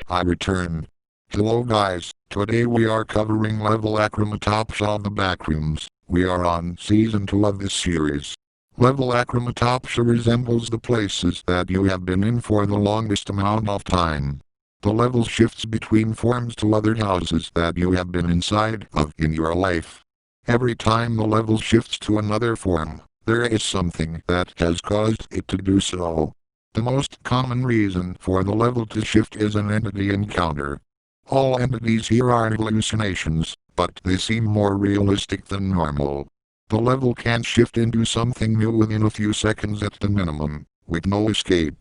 I return. Hello guys, today we are covering level Achromatopsia of the Backrooms. We are on season 2 of this series. Level Achromatopsia resembles the places that you have been in for the longest amount of time. The level shifts between forms to other houses that you have been inside of in your life. Every time the level shifts to another form, there is something that has caused it to do so. The most common reason for the level to shift is an entity encounter. All entities here are hallucinations, but they seem more realistic than normal. The level can shift into something new within a few seconds at the minimum, with no escape.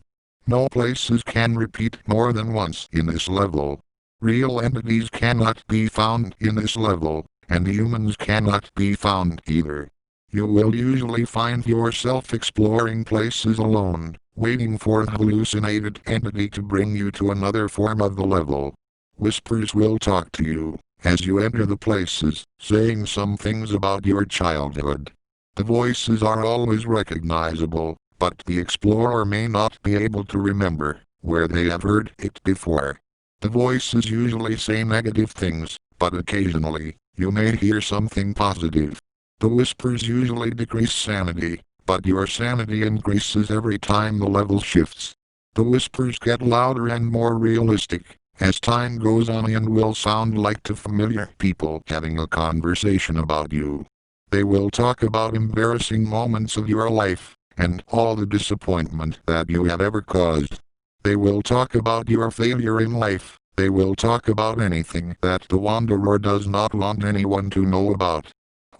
No places can repeat more than once in this level. Real entities cannot be found in this level, and humans cannot be found either. You will usually find yourself exploring places alone, waiting for the hallucinated entity to bring you to another form of the level. Whispers will talk to you as you enter the places, saying some things about your childhood. The voices are always recognizable, but the explorer may not be able to remember where they have heard it before. The voices usually say negative things, but occasionally, you may hear something positive. The whispers usually decrease sanity, but your sanity increases every time the level shifts. The whispers get louder and more realistic as time goes on and will sound like to familiar people having a conversation about you. They will talk about embarrassing moments of your life, and all the disappointment that you have ever caused. They will talk about your failure in life. They will talk about anything that the wanderer does not want anyone to know about.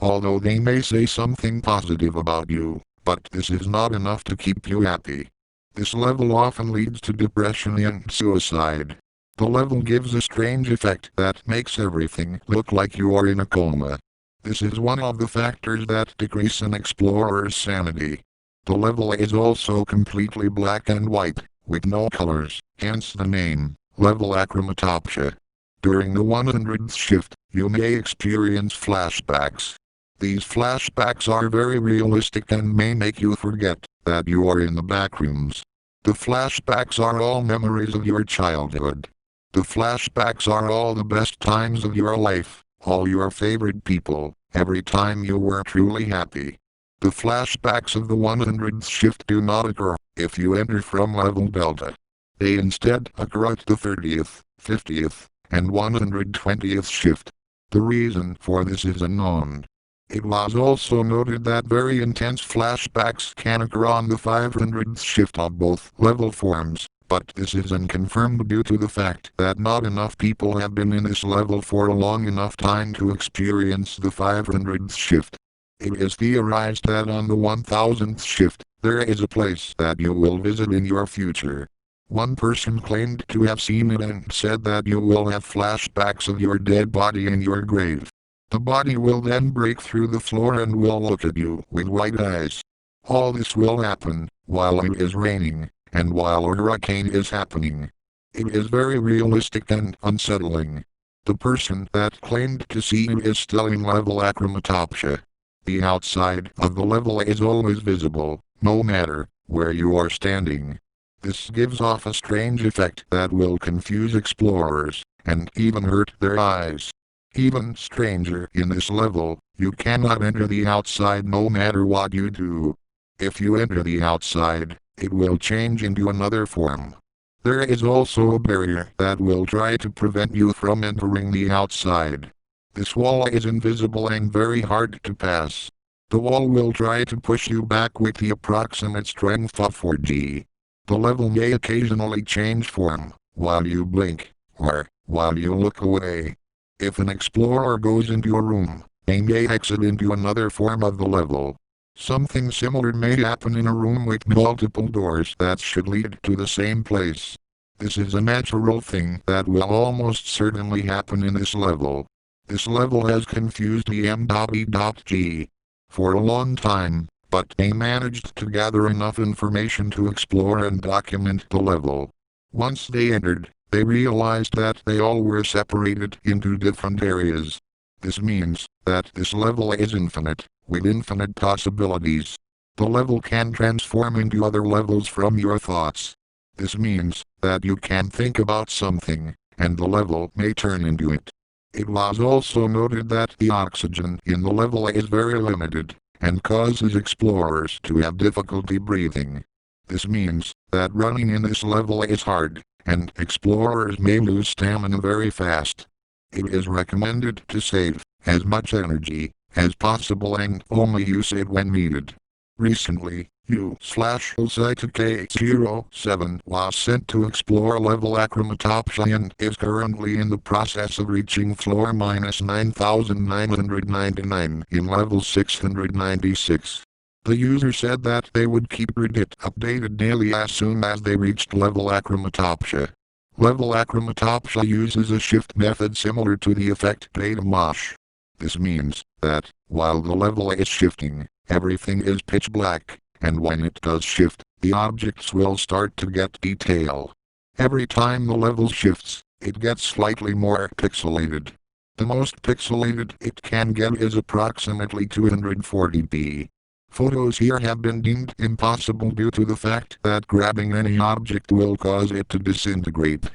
Although they may say something positive about you, but this is not enough to keep you happy. This level often leads to depression and suicide. The level gives a strange effect that makes everything look like you are in a coma. This is one of the factors that decrease an explorer's sanity. The level is also completely black and white, with no colors, hence the name, level Achromatopsia. During the 100th shift, you may experience flashbacks. These flashbacks are very realistic and may make you forget that you are in the backrooms. The flashbacks are all memories of your childhood. The flashbacks are all the best times of your life, all your favorite people, every time you were truly happy. The flashbacks of the 100th shift do not occur if you enter from level Delta. They instead occur at the 30th, 50th, and 120th shift. The reason for this is unknown. It was also noted that very intense flashbacks can occur on the 500th shift of both level forms, but this is unconfirmed due to the fact that not enough people have been in this level for a long enough time to experience the 500th shift. It is theorized that on the 1000th shift, there is a place that you will visit in your future. One person claimed to have seen it and said that you will have flashbacks of your dead body in your grave. The body will then break through the floor and will look at you with white eyes. All this will happen while it is raining, and while a hurricane is happening. It is very realistic and unsettling. The person that claimed to see you is still in level Achromatopsia. The outside of the level is always visible, no matter where you are standing. This gives off a strange effect that will confuse explorers, and even hurt their eyes. Even stranger in this level, you cannot enter the outside no matter what you do. If you enter the outside, it will change into another form. There is also a barrier that will try to prevent you from entering the outside. This wall is invisible and very hard to pass. The wall will try to push you back with the approximate strength of 4G. The level may occasionally change form, while you blink, or while you look away. If an explorer goes into a room, they may exit into another form of the level. Something similar may happen in a room with multiple doors that should lead to the same place. This is a natural thing that will almost certainly happen in this level. This level has confused the M.E.G. for a long time, but they managed to gather enough information to explore and document the level. Once they entered, they realized that they all were separated into different areas. This means that this level is infinite, with infinite possibilities. The level can transform into other levels from your thoughts. This means that you can think about something, and the level may turn into it. It was also noted that the oxygen in the level is very limited, and causes explorers to have difficulty breathing. This means that running in this level is hard, and explorers may lose stamina very fast. It is recommended to save as much energy as possible and only use it when needed. Recently, U/Osita-K07 was sent to explore level Achromatopsia and is currently in the process of reaching floor -9999 in level 696. The user said that they would keep Reddit updated daily as soon as they reached level Achromatopsia. Level Achromatopsia uses a shift method similar to the effect data mosh. This means that, while the level is shifting, everything is pitch black, and when it does shift, the objects will start to get detail. Every time the level shifts, it gets slightly more pixelated. The most pixelated it can get is approximately 240p. Photos here have been deemed impossible due to the fact that grabbing any object will cause it to disintegrate.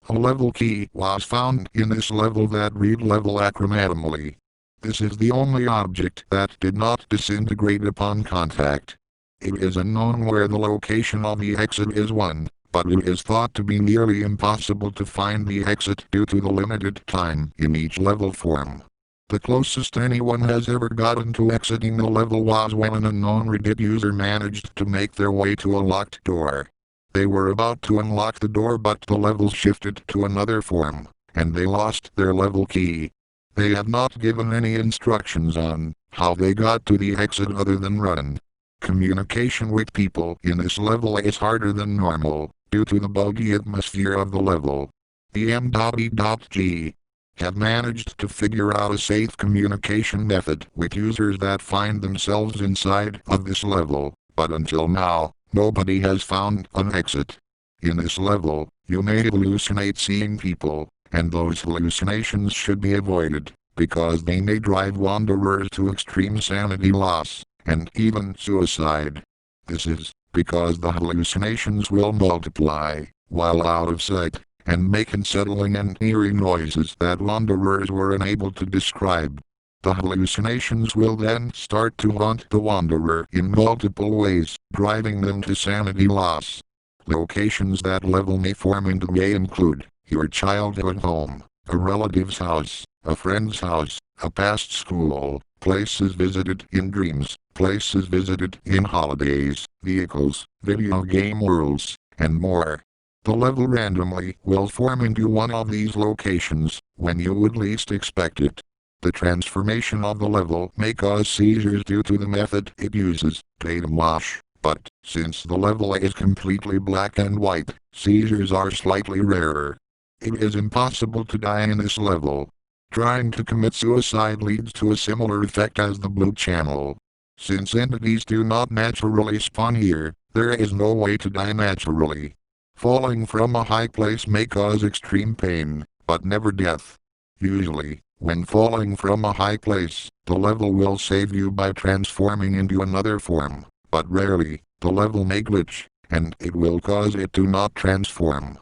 A level key was found in this level that read level Achromatopsia. This is the only object that did not disintegrate upon contact. It is unknown where the location of the exit is one, but it is thought to be nearly impossible to find the exit due to the limited time in each level form. The closest anyone has ever gotten to exiting the level was when an unknown Reddit user managed to make their way to a locked door. They were about to unlock the door but the level shifted to another form, and they lost their level key. They have not given any instructions on how they got to the exit other than run. Communication with people in this level is harder than normal, due to the buggy atmosphere of the level. The M.E.G. have managed to figure out a safe communication method with users that find themselves inside of this level, but until now, nobody has found an exit. In this level, you may hallucinate seeing people, and those hallucinations should be avoided, because they may drive wanderers to extreme sanity loss, and even suicide. This is because the hallucinations will multiply, while out of sight, and make unsettling and eerie noises that wanderers were unable to describe. The hallucinations will then start to haunt the wanderer in multiple ways, driving them to sanity loss. Locations that level may form into may include your childhood home, a relative's house, a friend's house, a past school, places visited in dreams, places visited in holidays, vehicles, video game worlds, and more. The level randomly will form into one of these locations when you would least expect it. The transformation of the level may cause seizures due to the method it uses, data mosh, but since the level is completely black and white, seizures are slightly rarer. It is impossible to die in this level. Trying to commit suicide leads to a similar effect as the blue channel. Since entities do not naturally spawn here, there is no way to die naturally. Falling from a high place may cause extreme pain, but never death. Usually, when falling from a high place, the level will save you by transforming into another form, but rarely, the level may glitch, and it will cause it to not transform.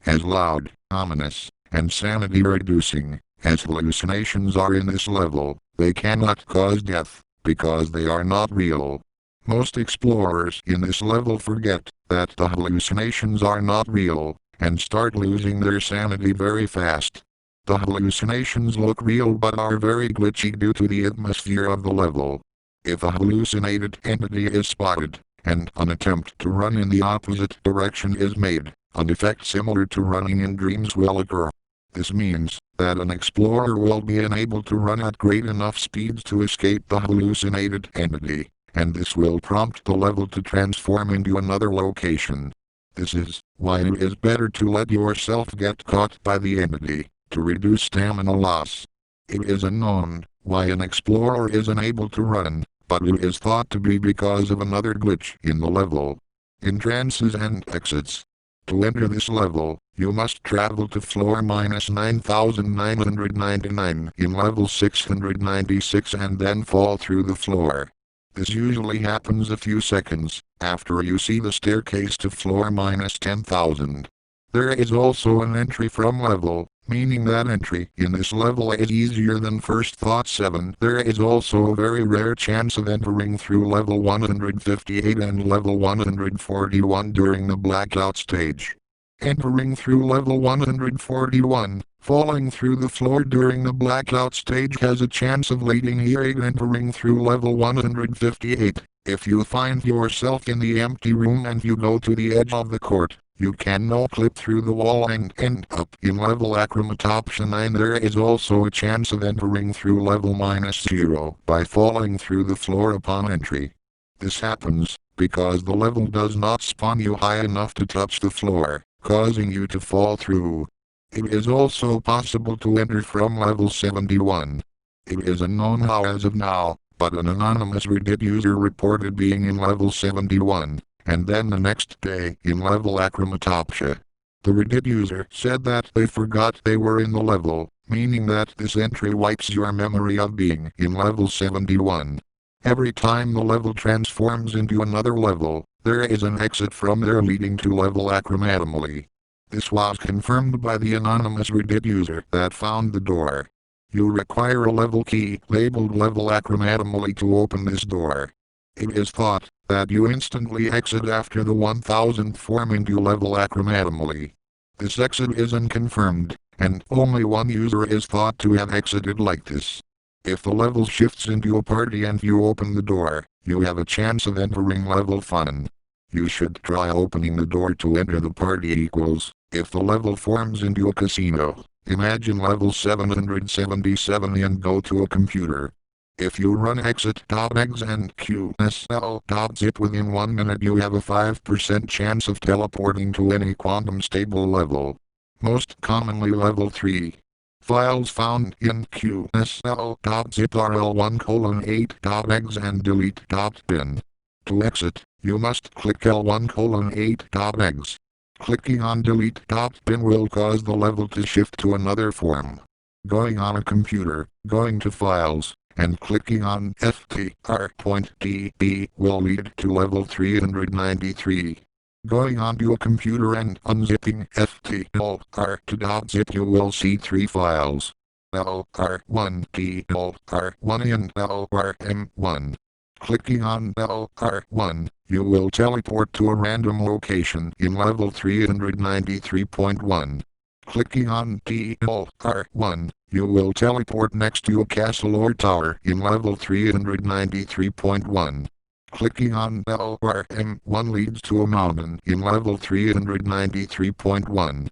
As loud, ominous, and sanity-reducing as hallucinations are in this level, they cannot cause death, because they are not real. Most explorers in this level forget that the hallucinations are not real, and start losing their sanity very fast. The hallucinations look real but are very glitchy due to the atmosphere of the level. If a hallucinated entity is spotted, and an attempt to run in the opposite direction is made, an effect similar to running in dreams will occur. This means that an explorer will be unable to run at great enough speeds to escape the hallucinated entity, and this will prompt the level to transform into another location. This is why it is better to let yourself get caught by the entity, to reduce stamina loss. It is unknown why an explorer is unable to run, but it is thought to be because of another glitch in the level. Entrances and exits. To enter this level, you must travel to floor -9999 in level 696 and then fall through the floor. This usually happens a few seconds after you see the staircase to floor -10,000. There is also an entry from level, meaning that entry in this level is easier than first thought 7. There is also a very rare chance of entering through level 158 and level 141 during the blackout stage. Entering through level 141, falling through the floor during the blackout stage has a chance of leading here entering through level 158. If you find yourself in the empty room and you go to the edge of the court, you can no-clip through the wall and end up in level Achromatopsia 9. There is also a chance of entering through level -0 by falling through the floor upon entry. This happens because the level does not spawn you high enough to touch the floor, causing you to fall through. It is also possible to enter from level 71. It is unknown how as of now, but an anonymous Reddit user reported being in level 71, and then the next day in level Achromatopsia. The Reddit user said that they forgot they were in the level, meaning that this entry wipes your memory of being in level 71. Every time the level transforms into another level, there is an exit from there leading to level Achromatopsia. This was confirmed by the anonymous Reddit user that found the door. You require a level key labeled level Achromatopsia to open this door. It is thought that you instantly exit after the 1000th form into level Achromatopsia. This exit is unconfirmed, and only one user is thought to have exited like this. If the level shifts into a party and you open the door, you have a chance of entering level fun. You should try opening the door to enter the party equals, if the level forms into a casino, imagine level 777 and go to a computer. If you run exit.exe and qsl.zip within 1 minute you have a 5% chance of teleporting to any quantum stable level. Most commonly level 3. Files found in qsl.zip are L1:8.exe and delete.bin. To exit, you must click L1:8.exe. Clicking on delete.bin will cause the level to shift to another form. Going on a computer, going to files, and clicking on ftr.db will lead to level 393. Going onto a computer and unzipping ftr.zip you will see 3 files. LR1, DLR1 and LRM1. Clicking on LR1, you will teleport to a random location in level 393.1. Clicking on DLR1, you will teleport next to a castle or tower in level 393.1. Clicking on LRM1 leads to a mountain in level 393.1.